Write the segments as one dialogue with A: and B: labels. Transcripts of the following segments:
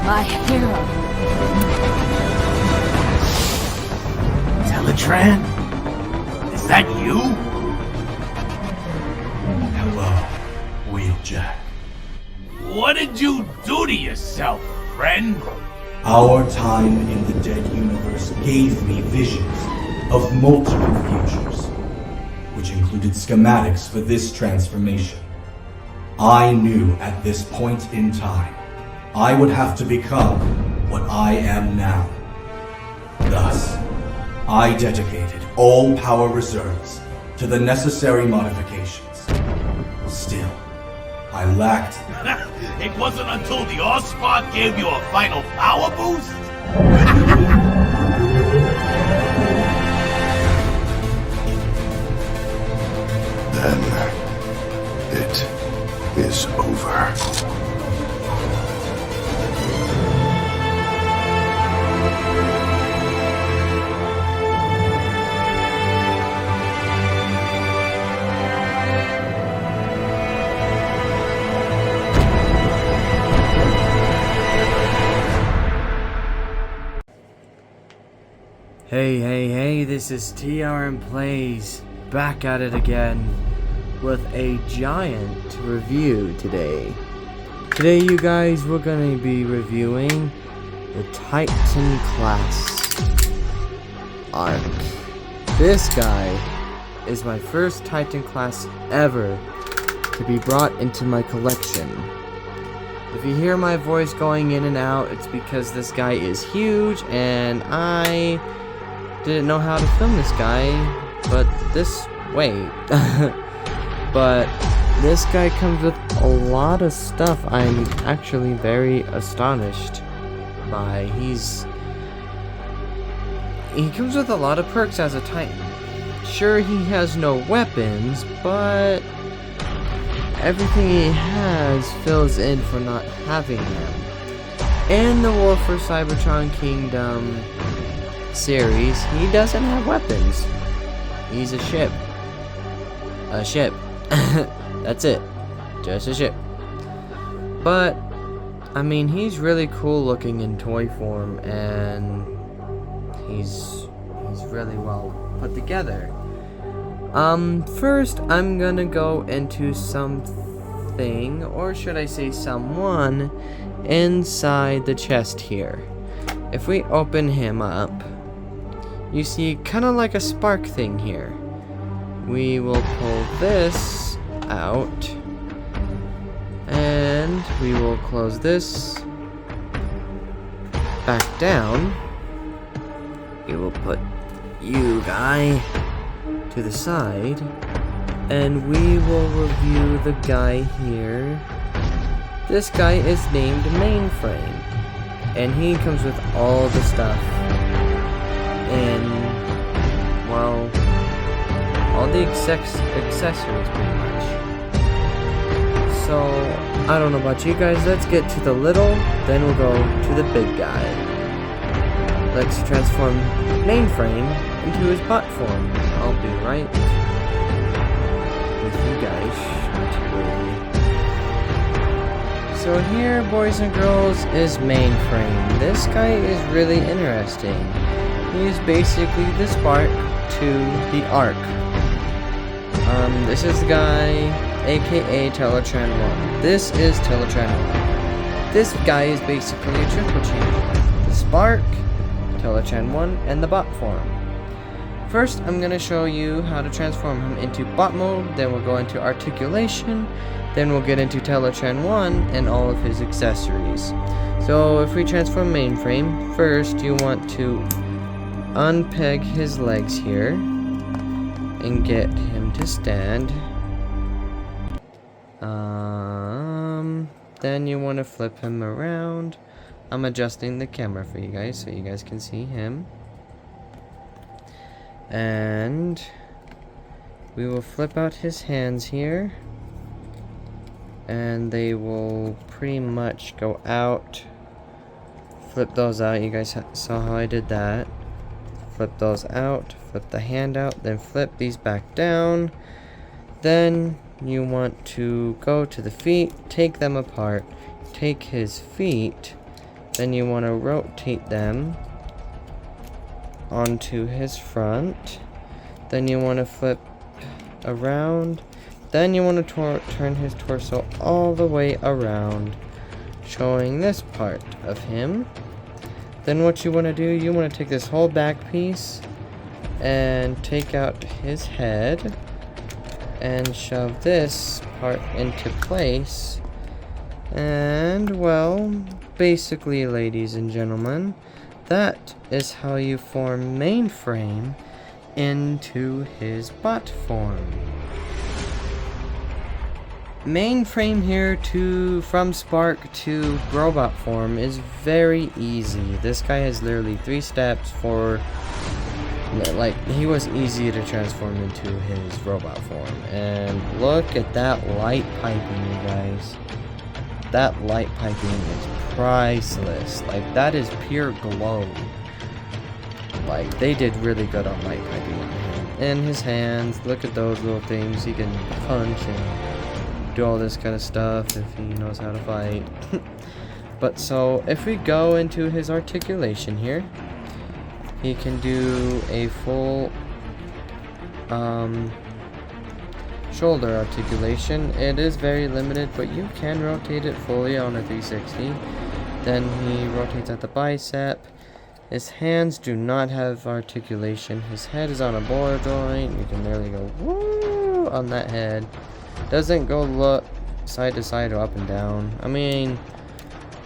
A: My hero.
B: Teletran? Is that you? Hello, Wheeljack. What did you do to yourself, friend?
C: Our time in the dead universe gave me visions of multiple futures, which included schematics for this transformation. I knew at this point in time, I would have to become what I am now. Thus, I dedicated all power reserves to the necessary modifications. Still, I lacked.
B: It wasn't until the Allspark gave you a final power boost?
D: Then it is over.
E: Hey, this is TRM Plays, back at it again with a giant review today. Today, you guys, we're going to be reviewing the Titan class arc. This guy is my first Titan class ever to be brought into my collection. If you hear my voice going in and out, it's because this guy is huge and I didn't know how to film this guy, but this guy comes with a lot of stuff I'm actually very astonished by. He comes with a lot of perks as a Titan. Sure, he has no weapons, but everything he has fills in for not having them. In the War for Cybertron Kingdom series, he doesn't have weapons. He's a ship. That's it. Just a ship. But I mean, he's really cool looking in toy form, and he's really well put together. First I'm gonna go into something, or should I say someone, inside the chest here. If we open him up, you see kind of like a spark thing here. We will pull this out, and we will close this back down. We will put you guy to the side, and we will review the guy here. This guy is named Mainframe, and he comes with all the stuff. And, well, all the accessories pretty much. So, I don't know about you guys, let's get to the little, then we'll go to the big guy. Let's transform Mainframe into his bot form. I'll be right with you guys shortly. So here, boys and girls, is Mainframe. This guy is really interesting. He is basically the spark to the arc. This is the guy, aka Teletran 1. This is Teletran 1. This guy is basically a triple change. The spark, Teletran 1, and the bot form. First, I'm going to show you how to transform him into bot mode, then we'll go into articulation, then we'll get into Teletran 1 and all of his accessories. So, if we transform Mainframe, first you want to unpeg his legs here and get him to stand. Then you want to flip him around. I'm adjusting the camera for you guys so you guys can see him. And we will flip out his hands here, and they will pretty much go out. Flip those out. You guys saw how I did that. Flip those out, flip the hand out, then flip these back down. Then you want to go to the feet, take them apart, take his feet, Then you want to rotate them onto his front. Then you want to flip around. Then you want to turn his torso all the way around, showing this part of him. Then what you want to do, you want to take this whole back piece and take out his head and shove this part into place. And, well, basically, ladies and gentlemen, that is how you form Mainframe into his bot form. Mainframe here from Spark to robot form is very easy. This guy has literally 3 steps for, like, he was easy to transform into his robot form. And look at that light piping, you guys. That light piping is priceless. Like, that is pure glow. Like, they did really good on light piping on him. And his hands, look at those little things. He can punch and do all this kind of stuff if he knows how to fight. But so, if we go into his articulation here, he can do a full shoulder articulation. It is very limited, but you can rotate it fully on a 360. Then he rotates at the bicep. His hands do not have articulation. His head is on a ball joint. You can literally go woo on that head. Doesn't go look side to side or up and down. I mean,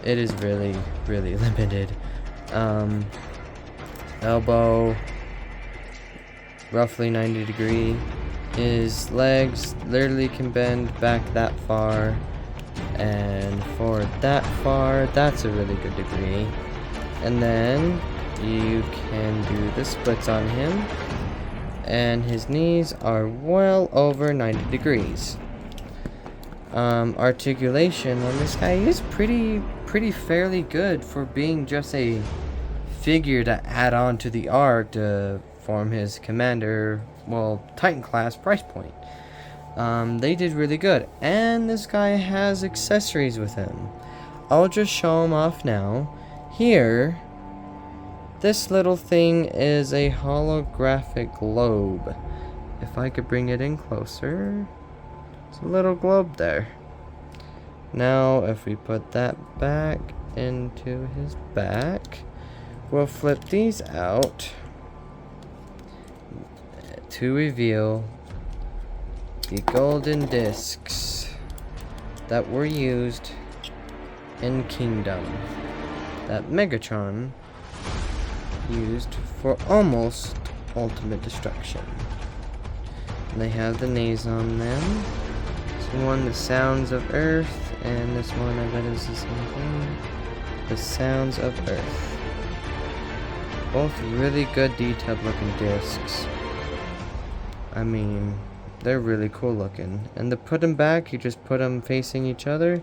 E: it is really, really limited. Elbow, roughly 90 degree. His legs literally can bend back that far and forward that far. That's a really good degree. And then you can do the splits on him. And his knees are well over 90 degrees. Articulation on this guy is pretty fairly good for being just a figure to add on to the arc to form his commander, well, Titan class price point. They did really good. And this guy has accessories with him. I'll just show him off now. Here, this little thing is a holographic globe. If I could bring it in closer, it's a little globe there. Now, if we put that back into his back, we'll flip these out to reveal the golden discs that were used in Kingdom that Megatron used for almost ultimate destruction. And they have the names on them. This one, the Sounds of Earth, and this one, I bet is the same thing. The Sounds of Earth. Both really good detailed looking discs. I mean, they're really cool looking. And to put them back, you just put them facing each other.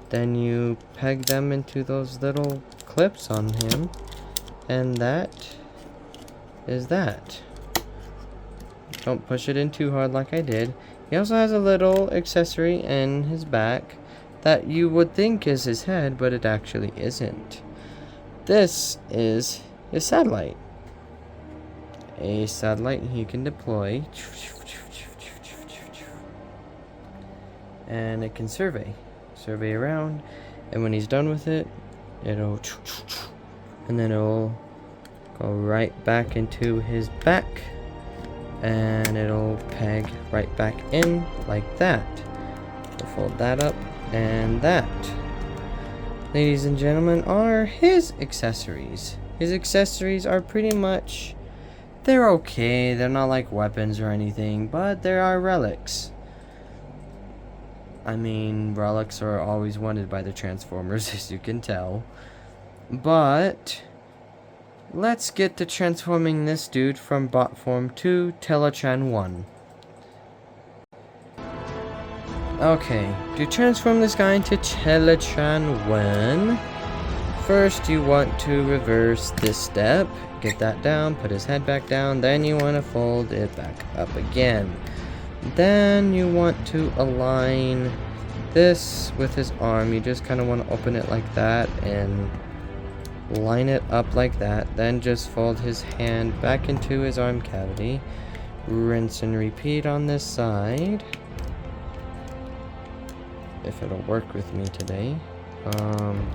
E: Then you peg them into those little clips on him. And that is that. Don't push it in too hard like I did. He also has a little accessory in his back that you would think is his head, but it actually isn't. This is his satellite. A satellite he can deploy. And it can survey around. And when he's done with it, it'll... And then it'll go right back into his back. And it'll peg right back in like that. We'll fold that up and that. Ladies and gentlemen, are his accessories. His accessories are pretty much... They're okay. They're not like weapons or anything, but there are relics. I mean, relics are always wanted by the Transformers, as you can tell. But let's get to transforming this dude from bot form to Teletran 1. Okay, to transform this guy into Teletran 1, first you want to reverse this step, get that down, put his head back down, then you want to fold it back up again. Then you want to align this with his arm. You just kind of want to open it like that and line it up like that, then just fold his hand back into his arm cavity, rinse and repeat on this side, if it'll work with me today.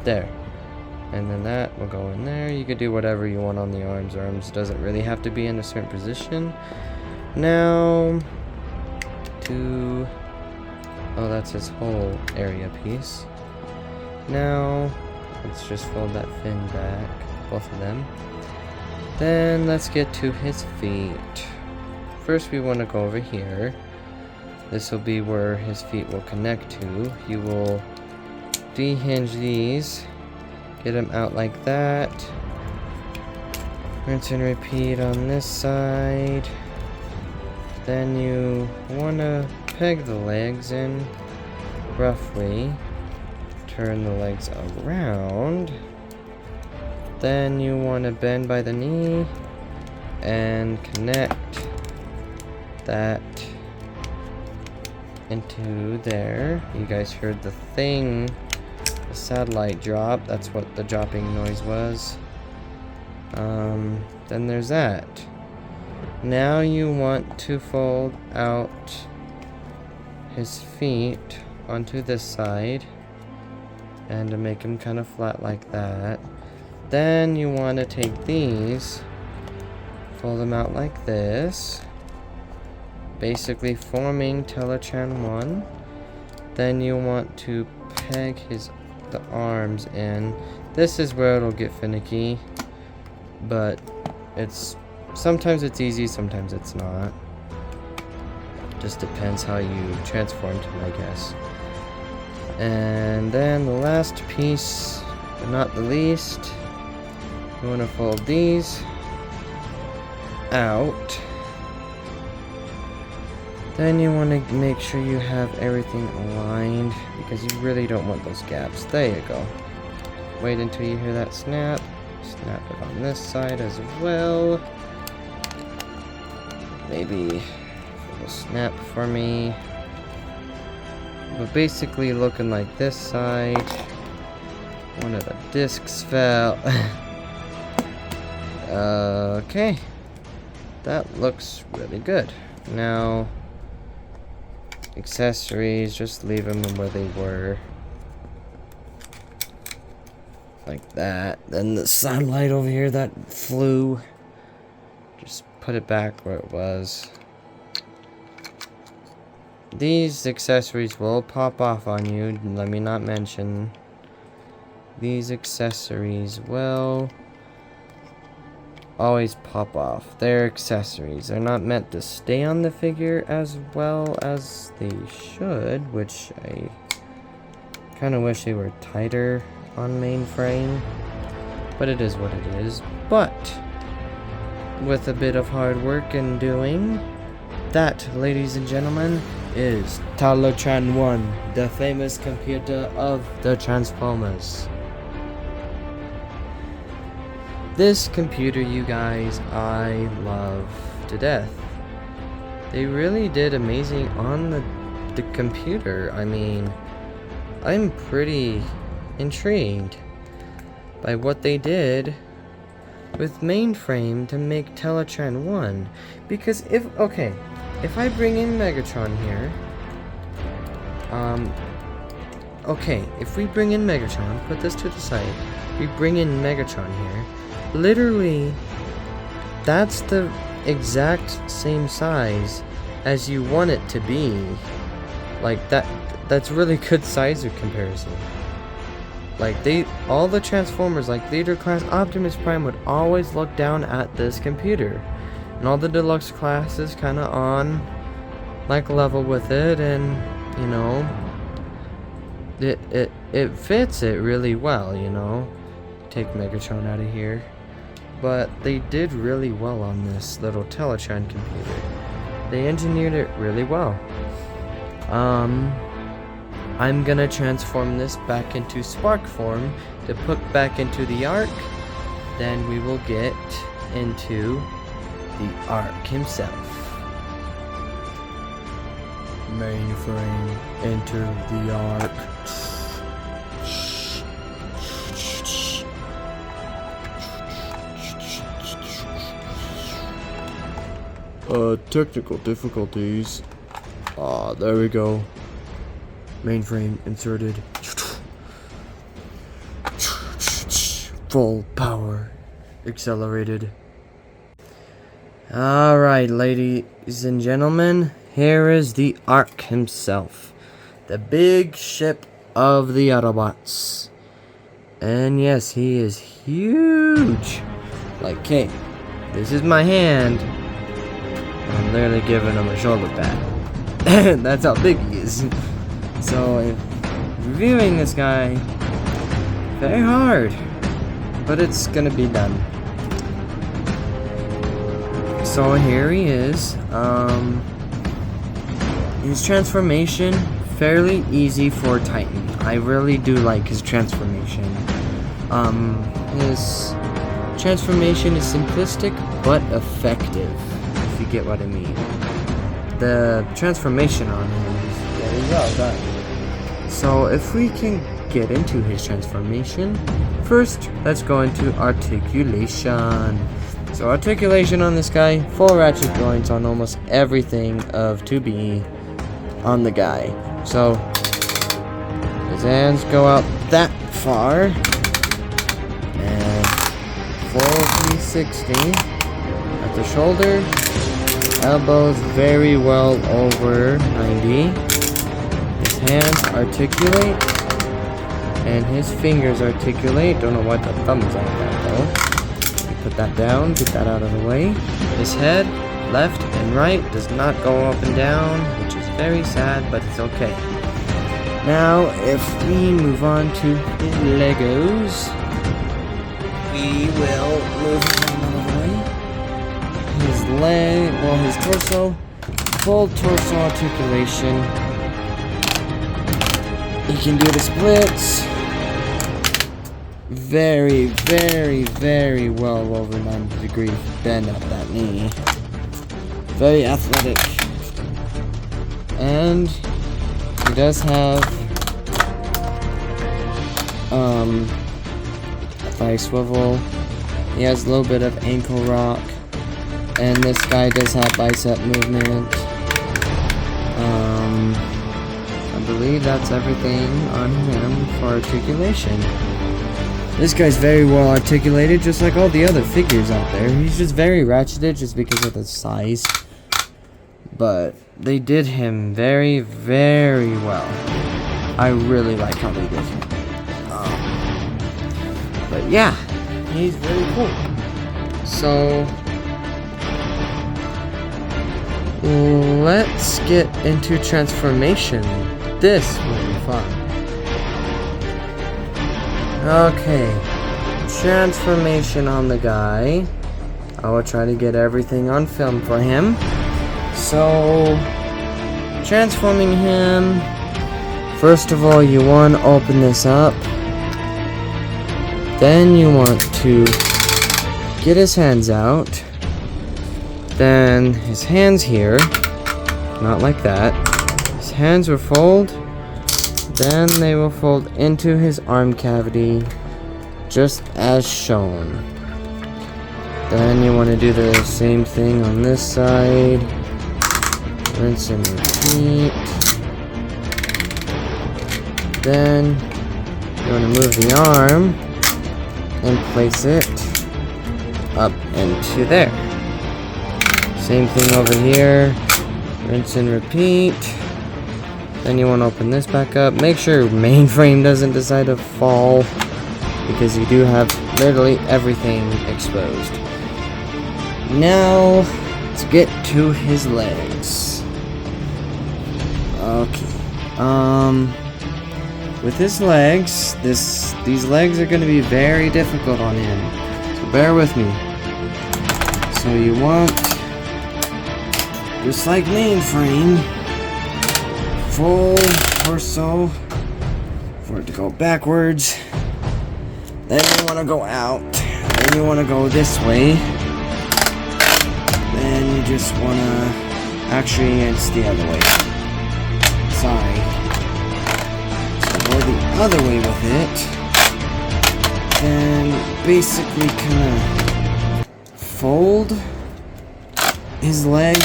E: There, and then that will go in there. You could do whatever you want on the arms doesn't really have to be in a certain position. Now oh, that's his whole area piece. Now let's just fold that fin back, both of them. Then let's get to his feet. First we want to go over here. This will be where his feet will connect to. You will dehinge these, get them out like that. Rinse and repeat on this side. Then you want to peg the legs in roughly. Turn the legs around. Then you want to bend by the knee and connect that into there. You guys heard the thing, the satellite drop. That's what the dropping noise was. Then there's that. Now you want to fold out his feet onto this side and to make him kind of flat like that. Then you want to take these, fold them out like this, basically forming Teletran 1. Then you want to peg the arms in. This is where it'll get finicky, but sometimes it's easy, sometimes it's not. Just depends how you transformed him, I guess. And then the last piece, but not the least, you want to fold these out. Then you want to make sure you have everything aligned, because you really don't want those gaps. There you go. Wait until you hear that snap. Snap it on this side as well. Maybe a little snap for me. But basically looking like this side. One of the discs fell. Okay. That looks really good. Now, accessories, just leave them where they were. Like that. Then the satellite over here that flew, just put it back where it was. These accessories will pop off on you, let me not mention. These accessories will always pop off. They're accessories. They're not meant to stay on the figure as well as they should, which I kind of wish they were tighter on Mainframe, but it is what it is. But with a bit of hard work and doing, that, ladies and gentlemen, is Teletran 1, the famous computer of the Transformers. This computer, you guys, I love to death. They really did amazing on the computer. I mean, I'm pretty intrigued by what they did with Mainframe to make Teletran 1. Because if I bring in Megatron here, if we bring in Megatron, put this to the side, we bring in Megatron here, literally, that's the exact same size as you want it to be. Like, that's really good size of comparison. Like, all the Transformers, like Leader Class Optimus Prime, would always look down at this computer. And all the deluxe classes kind of on, like, level with it, and, you know, it fits it really well, you know. Take Megatron out of here. But they did really well on this little Teletran computer. They engineered it really well. I'm gonna transform this back into Spark form to put back into the Ark. Then we will get into the Ark himself. Mainframe, enter the Ark. Technical difficulties. There we go. Mainframe inserted. Full power accelerated. Alright, ladies and gentlemen, here is the Ark himself. The big ship of the Autobots. And yes, he is huge. Like, okay, this is my hand. I'm literally giving him a shoulder pat. That's how big he is. So, reviewing this guy, very hard. But it's gonna be done. So here he is. His transformation, fairly easy for Titan. I really do like his transformation. His transformation is simplistic but effective, if you get what I mean. The transformation on him is very well done. So if we can get into his transformation, first let's go into articulation. So articulation on this guy, full ratchet joints on almost everything of 2B on the guy. So his hands go out that far, and full 360 at the shoulder, elbows very well over 90. His hands articulate, and his fingers articulate. Don't know what the thumbs like that though. Put that down, get that out of the way. His head, left and right, does not go up and down, which is very sad, but it's okay. Now, if we move on to his Legos, we will move him out of the way. His leg, well, his torso, full torso articulation. He can do the splits. Very, very, very well over 90-degree bend at that knee. Very athletic. And he does have a thigh swivel. He has a little bit of ankle rock. And this guy does have bicep movement. I believe that's everything on him for articulation. This guy's very well articulated, just like all the other figures out there. He's just very ratcheted just because of the size. But they did him very, very well. I really like how they did him. But yeah, he's really cool. So, let's get into transformation. This will be fun. Okay, transformation on the guy. I will try to get everything on film for him. So, transforming him. First of all, you want to open this up. Then you want to get his hands out. Then his hands here. Not like that. His hands will fold. Then they will fold into his arm cavity, just as shown. Then you want to do the same thing on this side. Rinse and repeat. Then you want to move the arm and place it up into there. Same thing over here. Rinse and repeat. Then you want to open this back up. Make sure Mainframe doesn't decide to fall, because you do have literally everything exposed. Now, let's get to his legs. Okay. With his legs, these legs are going to be very difficult on him. So bear with me. So you want, just like Mainframe, full torso for it to go backwards. Then you want to go out. Then you want to go this way. Then you just want to, actually it's the other way. Sorry. So go the other way with it. And basically kind of fold his leg,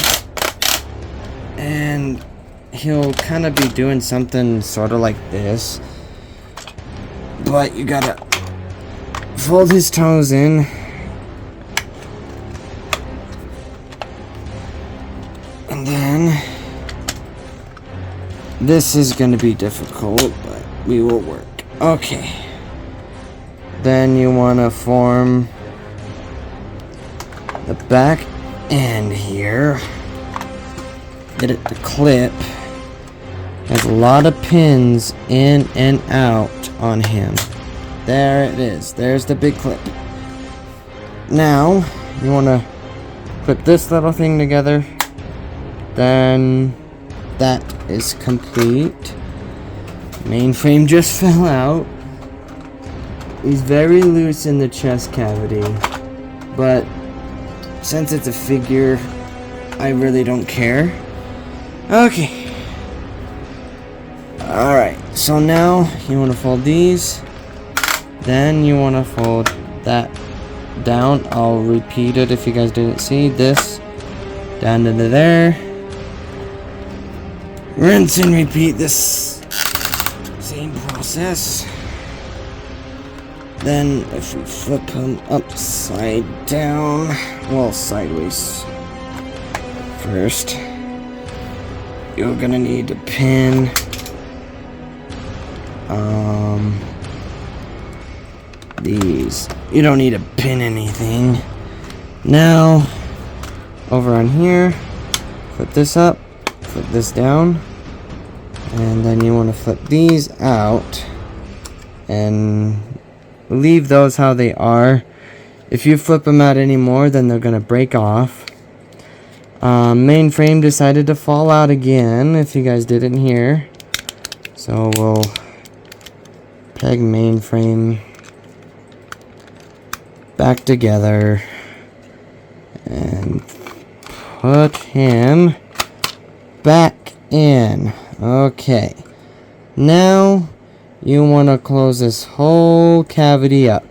E: and he'll kind of be doing something sort of like this. But you gotta fold his toes in. And then this is gonna be difficult, but we will work. Okay. Then you wanna form the back end here. Get it to clip. Has a lot of pins in and out on him. There it is. There's the big clip. Now, you want to clip this little thing together. Then, that is complete. Mainframe just fell out. He's very loose in the chest cavity. But, since it's a figure, I really don't care. Okay. Alright, so now you want to fold these. Then you want to fold that down. I'll repeat it if you guys didn't see. This down into there. Rinse and repeat this same process. Then if we flip them upside down, well, sideways first, you're gonna need to pin these. You don't need to pin anything. Now, over on here, flip this up, flip this down, and then you want to flip these out and leave those how they are. If you flip them out anymore, then they're going to break off. Mainframe decided to fall out again, if you guys didn't hear. So we'll peg Mainframe back together and put him back in. Okay. Now you want to close this whole cavity up.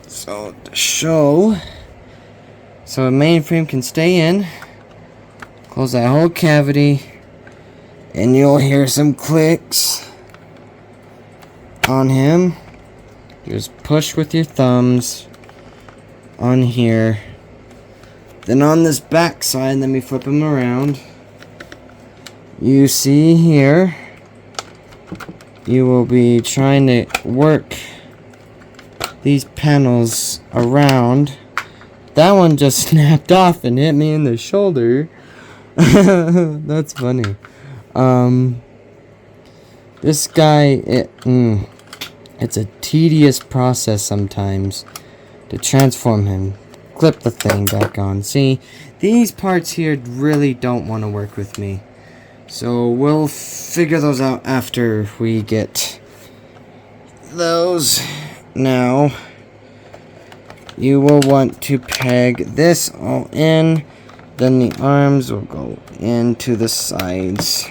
E: So to show, so a Mainframe can stay in, close that whole cavity, and you'll hear some clicks on him. Just push with your thumbs on here. Then on this back side, let me flip him around. You see here, you will be trying to work these panels around. That one just snapped off and hit me in the shoulder. That's funny. This guy, it's a tedious process sometimes to transform him. Clip the thing back on. See, these parts here really don't want to work with me. So we'll figure those out after we get those. Now, you will want to peg this all in. Then the arms will go into the sides.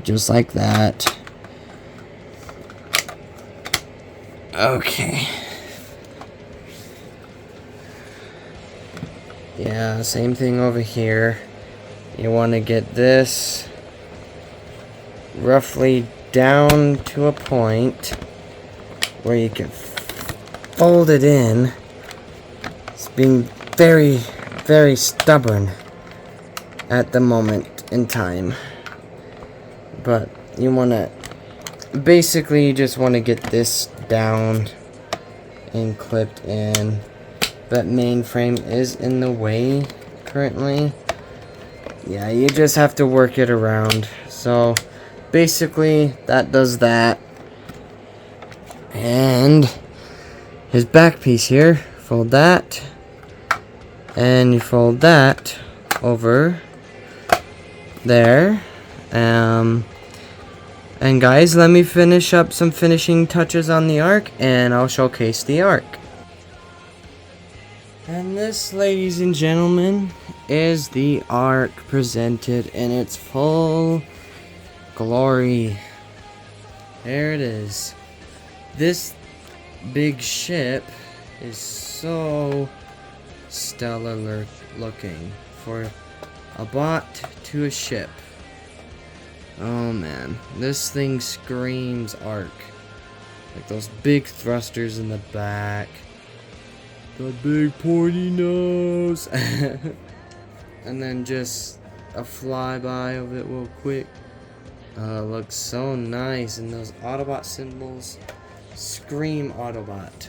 E: Just like that. Okay. Yeah, same thing over here. You want to get this roughly down to a point where you can fold it in. It's being very, very stubborn at the moment in time. But you want to basically, you just want to get this down and clipped in. But Mainframe is in the way currently. Yeah, you just have to work it around. So basically that does that. And his back piece here, fold that, and you fold that over there. And guys, let me finish up some finishing touches on the arc, and I'll showcase the arc. And this, ladies and gentlemen, is the arc presented in its full glory. There it is. This big ship is so stellar looking for a bot to a ship. Oh man, this thing screams Ark. Like those big thrusters in the back, the big pointy nose, and then just a flyby of it real quick. Looks so nice, and those Autobot symbols scream Autobot.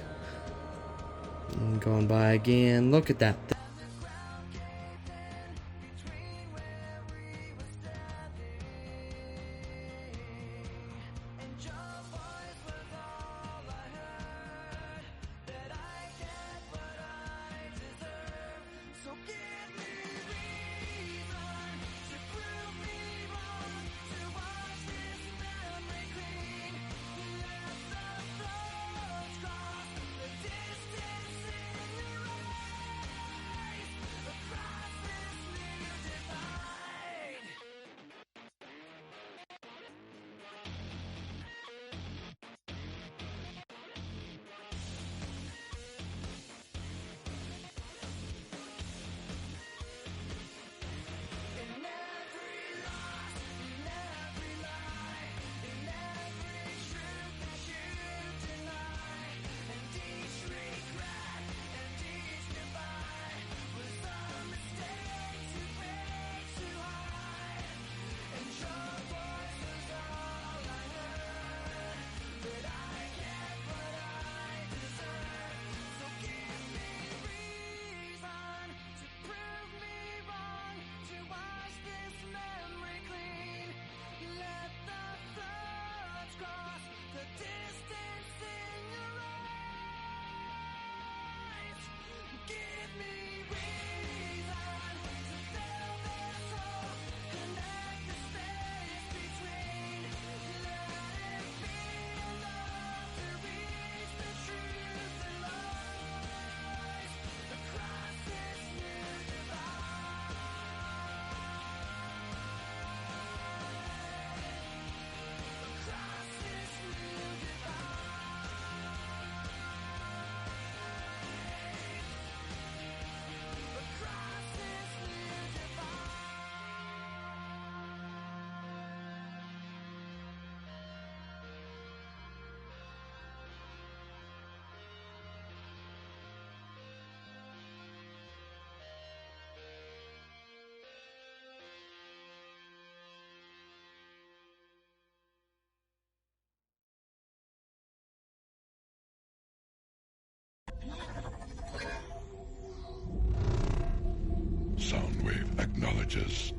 E: And going by again, look at that thing.
D: Soundwave acknowledges.